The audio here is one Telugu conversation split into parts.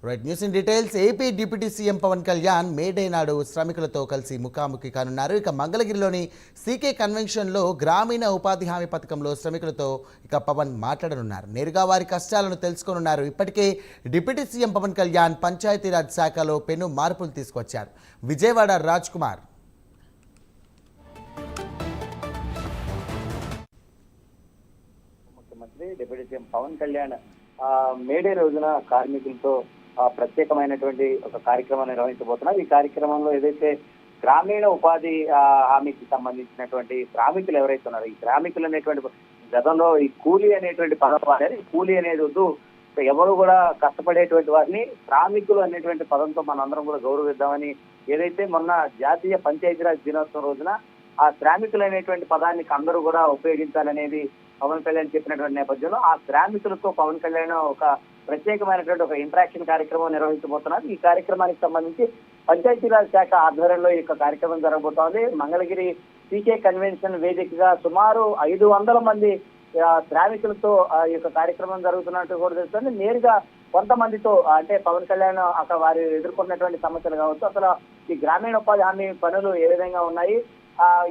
Right news in details. AP deputy CM Pawan Kalyan May Day నాడు శ్రమికులతో కలిసి ముఖాముఖి కానున్నారు. ఇక మంగళగిరిలోని సీకే కన్వెన్షన్లో గ్రామీణ ఉపాధి హామీ పథకంలో శ్రమికులతో పవన్ మాట్లాడనున్నారు. నేరుగా వారి కష్టాలను తెలుసుకోనున్నారు. ఇప్పటికే డిప్యూటీ సీఎం పవన్ కళ్యాణ్ పంచాయతీరాజ్ శాఖలో పెను మార్పులు తీసుకొచ్చారు. విజయవాడ రాజ్ కుమార్. ముఖ్యమంత్రి deputy CM Pawan Kalyan May Day రోజున కార్మికులతో ప్రత్యేకమైనటువంటి ఒక కార్యక్రమాన్ని నిర్వహించబోతున్నారు. ఈ కార్యక్రమంలో ఏదైతే గ్రామీణ ఉపాధి హామీకి సంబంధించినటువంటి శ్రామికులు ఎవరైతే ఉన్నారో, ఈ శ్రామికులు అనేటువంటి గతంలో ఈ కూలీ అనేటువంటి పదం వాడారు. ఈ కూలీ అనేది వద్దు, ఎవరు కూడా కష్టపడేటువంటి వారిని శ్రామికులు అనేటువంటి పదంతో మనందరం కూడా గౌరవిద్దామని ఏదైతే మొన్న జాతీయ పంచాయతీరాజ్ దినోత్సవం రోజున ఆ శ్రామికులు అనేటువంటి పదాన్ని అందరూ కూడా ఉపయోగించాలనేది పవన్ కళ్యాణ్ చెప్పినటువంటి నేపథ్యంలో ఆ శ్రామికులతో పవన్ కళ్యాణ్ ఒక ప్రత్యేకమైనటువంటి ఒక ఇంటరాక్షన్ కార్యక్రమం నిర్వహించబోతున్నారు. ఈ కార్యక్రమానికి సంబంధించి పంచాయతీరాజ్ శాఖ ఆధ్వర్యంలో ఈ కార్యక్రమం జరగబోతోంది. మంగళగిరి సీకే కన్వెన్షన్ వేదికగా సుమారు 500 మంది శ్రామికులతో ఈ కార్యక్రమం జరుగుతున్నట్టు కూడా తెలుస్తుంది. నేరుగా కొంతమందితో అంటే పవన్ కళ్యాణ్ అక్కడ వారు ఎదుర్కొన్నటువంటి సమస్యలు కావచ్చు, అసలు ఈ గ్రామీణ ఉపాధి హామీ పనులు ఏ విధంగా ఉన్నాయి,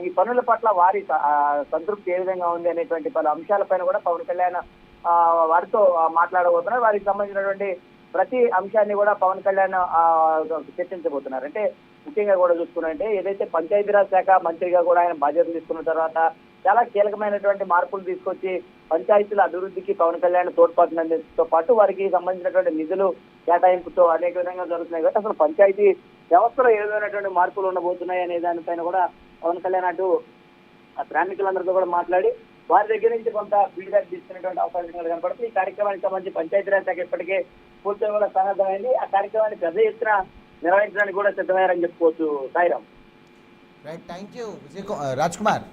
ఈ పనుల పట్ల వారి సంతృప్తి ఏ విధంగా ఉంది అనేటువంటి పలు అంశాలపైన కూడా పవన్ కళ్యాణ్ వారితో మాట్లాడబోతున్నారు. వారికి సంబంధించినటువంటి ప్రతి అంశాన్ని కూడా పవన్ కళ్యాణ్ చర్చించబోతున్నారు. అంటే ముఖ్యంగా కూడా చూసుకున్నట్టే ఏదైతే పంచాయతీరాజ్ శాఖ మంత్రిగా కూడా ఆయన బాధ్యతలు తీసుకున్న తర్వాత చాలా కీలకమైనటువంటి మార్పులు తీసుకొచ్చి పంచాయతీల అభివృద్ధికి పవన్ కళ్యాణ్ తోడ్పాటుతో పాటు వారికి సంబంధించినటువంటి నిధులు కేటాయింపుతో అనేక విధంగా జరుగుతున్నాయి. కాబట్టి అసలు పంచాయతీ వ్యవస్థలో ఏ విధమైనటువంటి మార్పులు ఉండబోతున్నాయి అనే దానిపైన కూడా పవన్ కళ్యాణ్ అటు శ్రామికులందరితో కూడా మాట్లాడి వారి దగ్గర నుంచి కొంత ఫీడ్బ్యాక్ తీసుకునేటువంటి అవకాశం కనపడుతుంది. ఈ కార్యక్రమానికి సంబంధించి పంచాయతీరాజ్ శాఖ ఇప్పటికే పూర్తిగా కూడా సన్నద్ధమైంది. ఆ కార్యక్రమాన్ని పెద్ద ఎత్తున నిర్వహించడానికి కూడా సిద్ధమయ్యారని చెప్పుకోవచ్చు. Sairam. Right, thank you Raj Kumar.